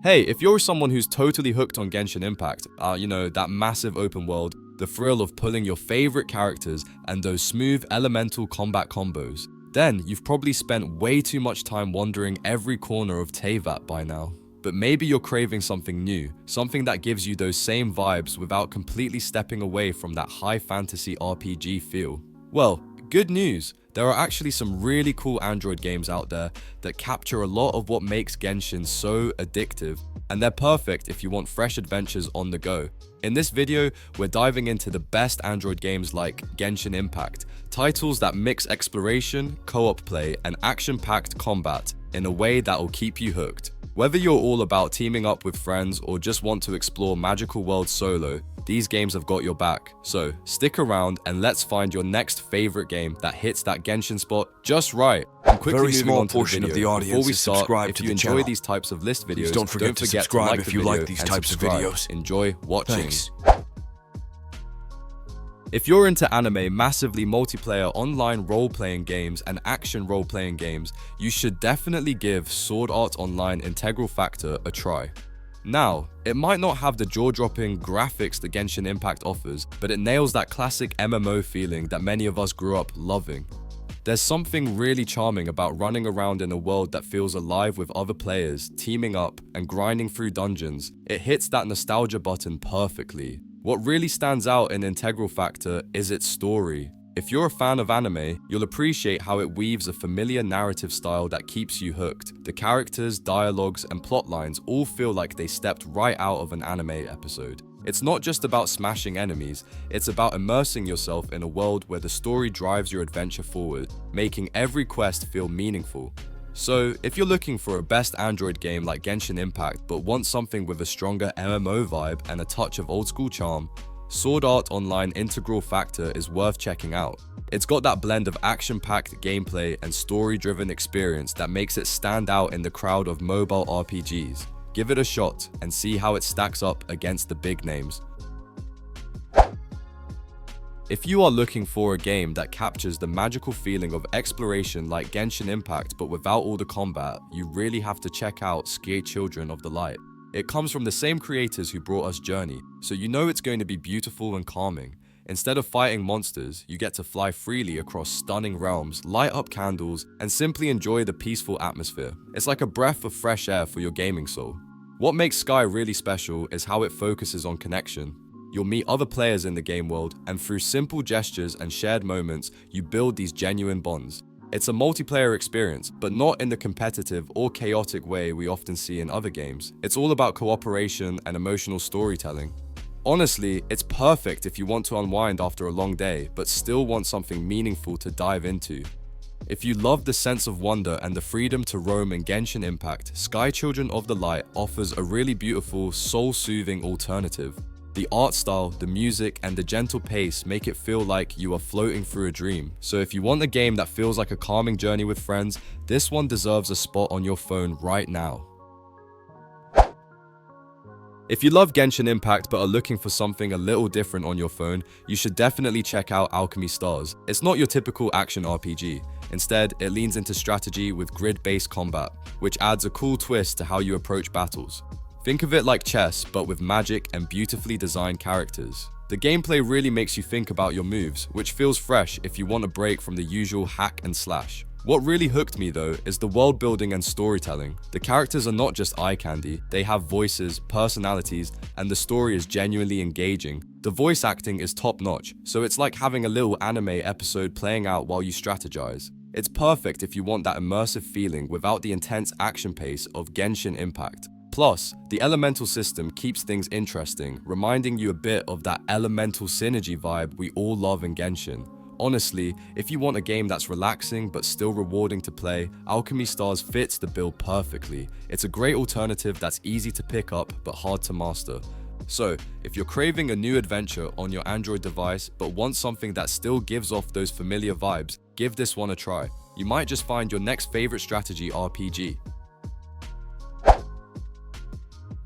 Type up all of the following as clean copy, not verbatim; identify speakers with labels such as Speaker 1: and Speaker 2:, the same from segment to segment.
Speaker 1: Hey, if you're someone who's totally hooked on Genshin Impact, that massive open world, the thrill of pulling your favorite characters, and those smooth elemental combat combos, then you've probably spent way too much time wandering every corner of Teyvat by now. But maybe you're craving something new, something that gives you those same vibes without completely stepping away from that high fantasy RPG feel. Well, good news! There are actually some really cool Android games out there that capture a lot of what makes Genshin so addictive, and they're perfect if you want fresh adventures on the go. In this video, we're diving into the best Android games like Genshin Impact, titles that mix exploration, co-op play, and action-packed combat in a way that'll keep you hooked. Whether you're all about teaming up with friends or just want to explore magical worlds solo, these games have got your back. So stick around and let's find your next favorite game that hits that Genshin spot just right. And quickly
Speaker 2: Very
Speaker 1: moving
Speaker 2: small
Speaker 1: on to the
Speaker 2: portion of
Speaker 1: video,
Speaker 2: the audience
Speaker 1: before we
Speaker 2: is
Speaker 1: start,
Speaker 2: subscribed
Speaker 1: if
Speaker 2: to
Speaker 1: you
Speaker 2: the
Speaker 1: enjoy
Speaker 2: channel.
Speaker 1: these types of list videos,
Speaker 2: Please don't forget to subscribe if you like these types of videos.
Speaker 1: Enjoy watching.
Speaker 2: Thanks.
Speaker 1: If you're into anime, massively multiplayer online role-playing games, and action role-playing games, you should definitely give Sword Art Online Integral Factor a try. Now, it might not have the jaw-dropping graphics that Genshin Impact offers, but it nails that classic MMO feeling that many of us grew up loving. There's something really charming about running around in a world that feels alive with other players, teaming up, and grinding through dungeons. It hits that nostalgia button perfectly. What really stands out in Integral Factor is its story. If you're a fan of anime, you'll appreciate how it weaves a familiar narrative style that keeps you hooked. The characters, dialogues, and plotlines all feel like they stepped right out of an anime episode. It's not just about smashing enemies, it's about immersing yourself in a world where the story drives your adventure forward, making every quest feel meaningful. So, if you're looking for a best Android game like Genshin Impact but want something with a stronger MMO vibe and a touch of old school charm, Sword Art Online Integral Factor is worth checking out. It's got that blend of action-packed gameplay and story-driven experience that makes it stand out in the crowd of mobile RPGs. Give it a shot and see how it stacks up against the big names. If you are looking for a game that captures the magical feeling of exploration like Genshin Impact but without all the combat, you really have to check out Skate Children of the Light. It comes from the same creators who brought us Journey, so you know it's going to be beautiful and calming. Instead of fighting monsters, you get to fly freely across stunning realms, light up candles, and simply enjoy the peaceful atmosphere. It's like a breath of fresh air for your gaming soul. What makes Sky really special is how it focuses on connection. You'll meet other players in the game world, and through simple gestures and shared moments, you build these genuine bonds. It's a multiplayer experience, but not in the competitive or chaotic way we often see in other games. It's all about cooperation and emotional storytelling. Honestly, it's perfect if you want to unwind after a long day, but still want something meaningful to dive into. If you love the sense of wonder and the freedom to roam in Genshin Impact, Sky Children of the Light offers a really beautiful, soul-soothing alternative. The art style, the music, and the gentle pace make it feel like you are floating through a dream. So if you want a game that feels like a calming journey with friends, this one deserves a spot on your phone right now. If you love Genshin Impact but are looking for something a little different on your phone, you should definitely check out Alchemy Stars. It's not your typical action RPG. Instead, it leans into strategy with grid-based combat, which adds a cool twist to how you approach battles. Think of it like chess, but with magic and beautifully designed characters. The gameplay really makes you think about your moves, which feels fresh if you want a break from the usual hack and slash. What really hooked me though is the world building and storytelling. The characters are not just eye candy, they have voices, personalities, and the story is genuinely engaging. The voice acting is top notch, so it's like having a little anime episode playing out while you strategize. It's perfect if you want that immersive feeling without the intense action pace of Genshin Impact. Plus, the elemental system keeps things interesting, reminding you a bit of that elemental synergy vibe we all love in Genshin. Honestly, if you want a game that's relaxing but still rewarding to play, Alchemy Stars fits the bill perfectly. It's a great alternative that's easy to pick up but hard to master. So, if you're craving a new adventure on your Android device but want something that still gives off those familiar vibes, give this one a try. You might just find your next favorite strategy RPG.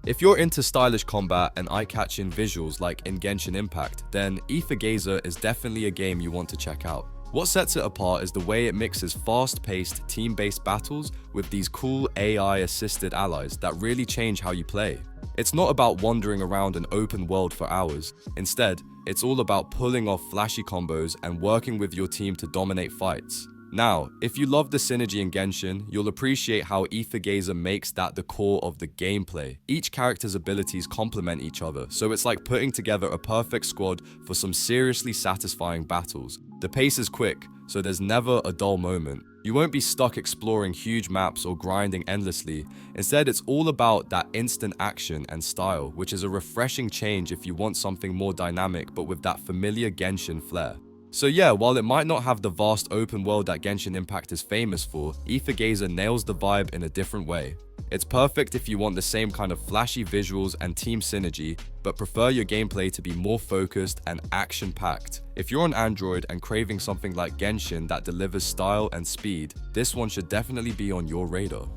Speaker 1: If you're into stylish combat and eye-catching visuals like in Genshin Impact, then Aether Gazer is definitely a game you want to check out. What sets it apart is the way it mixes fast-paced, team-based battles with these cool AI-assisted allies that really change how you play. It's not about wandering around an open world for hours. Instead, it's all about pulling off flashy combos and working with your team to dominate fights. Now, if you love the synergy in Genshin, you'll appreciate how Aethergazer makes that the core of the gameplay. Each character's abilities complement each other, so it's like putting together a perfect squad for some seriously satisfying battles. The pace is quick, so there's never a dull moment. You won't be stuck exploring huge maps or grinding endlessly. Instead, it's all about that instant action and style, which is a refreshing change if you want something more dynamic but with that familiar Genshin flair. So yeah, while it might not have the vast open world that Genshin Impact is famous for, Aethergazer nails the vibe in a different way. It's perfect if you want the same kind of flashy visuals and team synergy, but prefer your gameplay to be more focused and action-packed. If you're on Android and craving something like Genshin that delivers style and speed, this one should definitely be on your radar.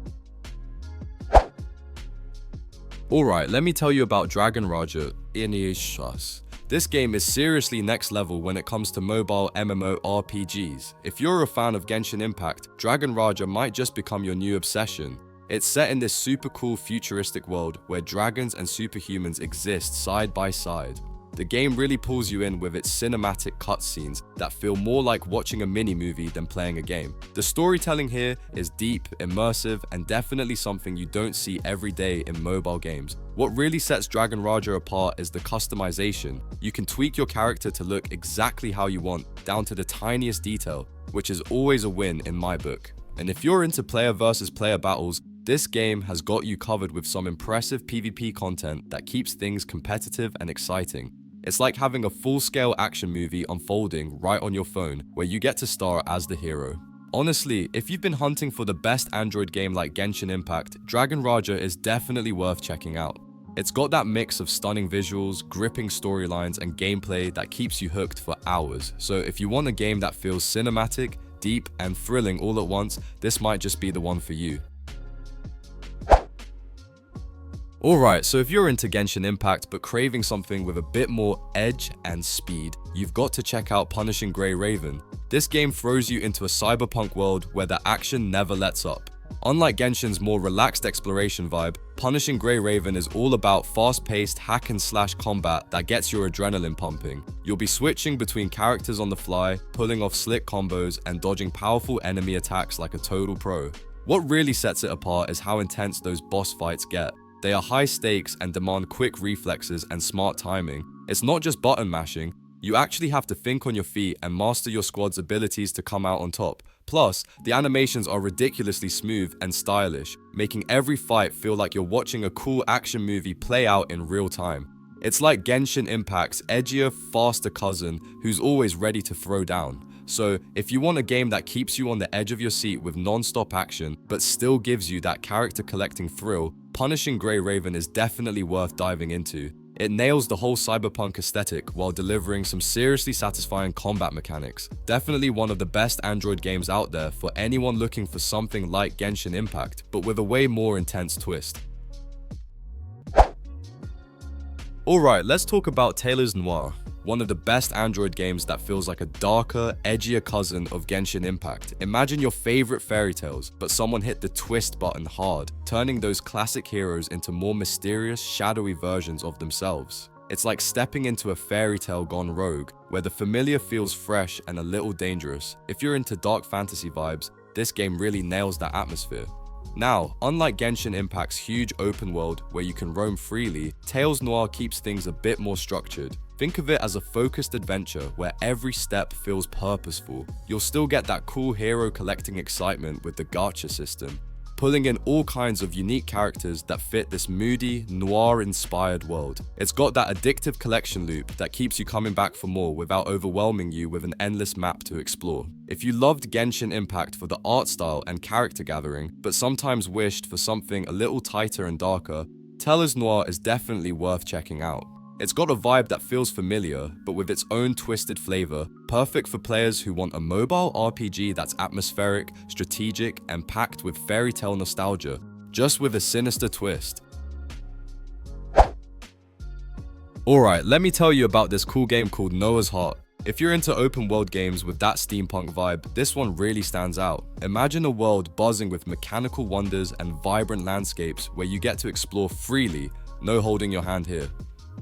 Speaker 1: Alright, let me tell you about Dragon Raja Initias. This game is seriously next level when it comes to mobile MMORPGs. If you're a fan of Genshin Impact, Dragon Raja might just become your new obsession. It's set in this super cool futuristic world where dragons and superhumans exist side by side. The game really pulls you in with its cinematic cutscenes that feel more like watching a mini-movie than playing a game. The storytelling here is deep, immersive, and definitely something you don't see every day in mobile games. What really sets Dragon Raja apart is the customization. You can tweak your character to look exactly how you want, down to the tiniest detail, which is always a win in my book. And if you're into player versus player battles, this game has got you covered with some impressive PvP content that keeps things competitive and exciting. It's like having a full-scale action movie unfolding right on your phone, where you get to star as the hero. Honestly, if you've been hunting for the best Android game like Genshin Impact, Dragon Raja is definitely worth checking out. It's got that mix of stunning visuals, gripping storylines, and gameplay that keeps you hooked for hours. So if you want a game that feels cinematic, deep, and thrilling all at once, this might just be the one for you. Alright, so if you're into Genshin Impact but craving something with a bit more edge and speed, you've got to check out Punishing Grey Raven. This game throws you into a cyberpunk world where the action never lets up. Unlike Genshin's more relaxed exploration vibe, Punishing Grey Raven is all about fast-paced hack-and-slash combat that gets your adrenaline pumping. You'll be switching between characters on the fly, pulling off slick combos, and dodging powerful enemy attacks like a total pro. What really sets it apart is how intense those boss fights get. They are high stakes and demand quick reflexes and smart timing. It's not just button mashing, you actually have to think on your feet and master your squad's abilities to come out on top. Plus, the animations are ridiculously smooth and stylish, making every fight feel like you're watching a cool action movie play out in real time. It's like Genshin Impact's edgier, faster cousin who's always ready to throw down. So, if you want a game that keeps you on the edge of your seat with non-stop action, but still gives you that character collecting thrill, Punishing Grey Raven is definitely worth diving into. It nails the whole cyberpunk aesthetic while delivering some seriously satisfying combat mechanics. Definitely one of the best Android games out there for anyone looking for something like Genshin Impact, but with a way more intense twist. Alright, let's talk about Tales Noir. One of the best Android games that feels like a darker, edgier cousin of Genshin Impact. Imagine your favorite fairy tales, but someone hit the twist button hard, turning those classic heroes into more mysterious, shadowy versions of themselves. It's like stepping into a fairy tale gone rogue, where the familiar feels fresh and a little dangerous. If you're into dark fantasy vibes, this game really nails that atmosphere. Now, unlike Genshin Impact's huge open world where you can roam freely, Tales Noir keeps things a bit more structured. Think of it as a focused adventure where every step feels purposeful. You'll still get that cool hero collecting excitement with the gacha system, pulling in all kinds of unique characters that fit this moody, noir-inspired world. It's got that addictive collection loop that keeps you coming back for more without overwhelming you with an endless map to explore. If you loved Genshin Impact for the art style and character gathering, but sometimes wished for something a little tighter and darker, Tales Noir is definitely worth checking out. It's got a vibe that feels familiar, but with its own twisted flavor, perfect for players who want a mobile RPG that's atmospheric, strategic, and packed with fairy tale nostalgia, just with a sinister twist. Alright, let me tell you about this cool game called Noah's Heart. If you're into open world games with that steampunk vibe, this one really stands out. Imagine a world buzzing with mechanical wonders and vibrant landscapes where you get to explore freely, no holding your hand here.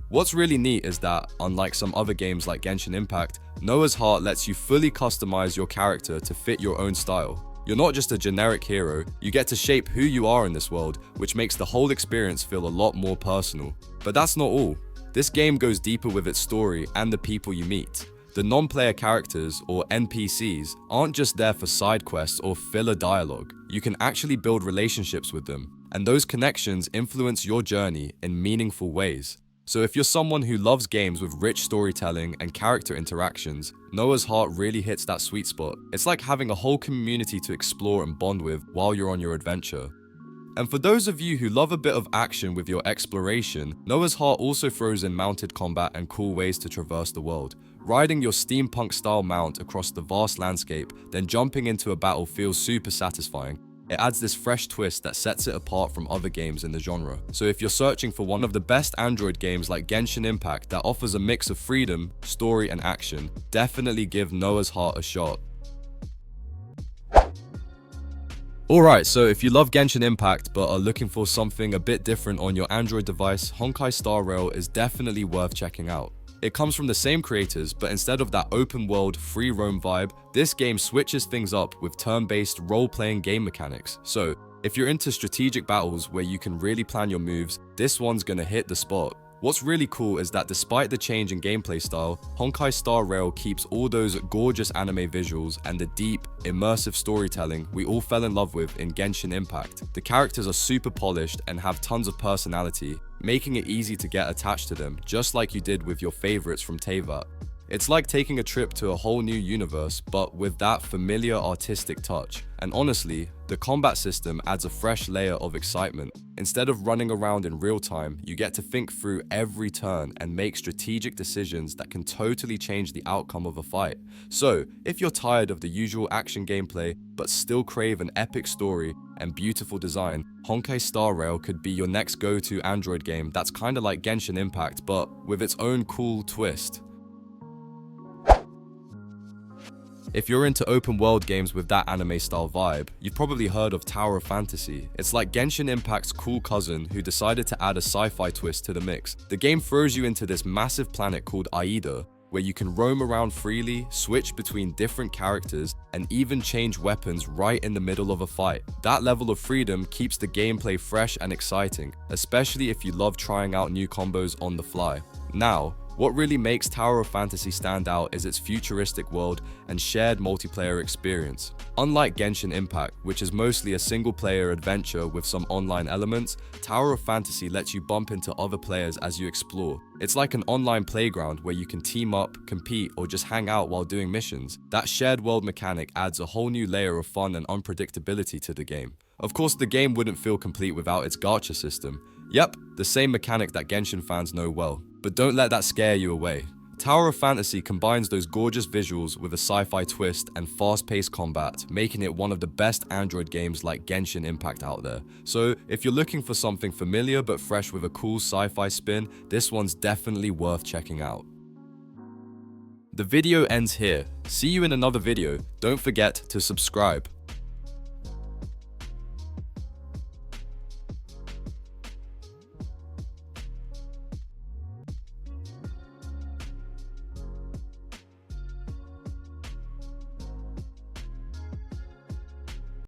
Speaker 1: What's really neat is that, unlike some other games like Genshin Impact, Noah's Heart lets you fully customize your character to fit your own style. You're not just a generic hero, you get to shape who you are in this world, which makes the whole experience feel a lot more personal. But that's not all. This game goes deeper with its story and the people you meet. The non-player characters, or NPCs, aren't just there for side quests or filler dialogue. You can actually build relationships with them, and those connections influence your journey in meaningful ways. So if you're someone who loves games with rich storytelling and character interactions, Noah's Heart really hits that sweet spot. It's like having a whole community to explore and bond with while you're on your adventure. And for those of you who love a bit of action with your exploration, Noah's Heart also throws in mounted combat and cool ways to traverse the world. Riding your steampunk-style mount across the vast landscape, then jumping into a battle feels super satisfying. It adds this fresh twist that sets it apart from other games in the genre. So if you're searching for one of the best Android games like Genshin Impact that offers a mix of freedom, story, and action, definitely give Noah's Heart a shot. Alright, so if you love Genshin Impact but are looking for something a bit different on your Android device, Honkai Star Rail is definitely worth checking out. It comes from the same creators, but instead of that open world, free roam vibe, this game switches things up with turn-based role-playing game mechanics. So, if you're into strategic battles where you can really plan your moves, this one's gonna hit the spot. What's really cool is that despite the change in gameplay style, Honkai Star Rail keeps all those gorgeous anime visuals and the deep, immersive storytelling we all fell in love with in Genshin Impact. The characters are super polished and have tons of personality, making it easy to get attached to them, just like you did with your favorites from Teyvat. It's like taking a trip to a whole new universe, but with that familiar artistic touch. And honestly, the combat system adds a fresh layer of excitement. Instead of running around in real time, you get to think through every turn and make strategic decisions that can totally change the outcome of a fight. So, if you're tired of the usual action gameplay, but still crave an epic story and beautiful design, Honkai Star Rail could be your next go-to Android game that's kinda like Genshin Impact, but with its own cool twist. If you're into open world games with that anime style vibe, you've probably heard of Tower of Fantasy. It's like Genshin Impact's cool cousin who decided to add a sci-fi twist to the mix. The game throws you into this massive planet called Aida, where you can roam around freely, switch between different characters, and even change weapons right in the middle of a fight. That level of freedom keeps the gameplay fresh and exciting, especially if you love trying out new combos on the fly. Now, what really makes Tower of Fantasy stand out is its futuristic world and shared multiplayer experience. Unlike Genshin Impact, which is mostly a single-player adventure with some online elements, Tower of Fantasy lets you bump into other players as you explore. It's like an online playground where you can team up, compete, or just hang out while doing missions. That shared world mechanic adds a whole new layer of fun and unpredictability to the game. Of course, the game wouldn't feel complete without its gacha system. Yep, the same mechanic that Genshin fans know well. But don't let that scare you away. Tower of Fantasy combines those gorgeous visuals with a sci-fi twist and fast-paced combat, making it one of the best Android games like Genshin Impact out there. So if you're looking for something familiar but fresh with a cool sci-fi spin, this one's definitely worth checking out. The video ends here. See you in another video. Don't forget to subscribe.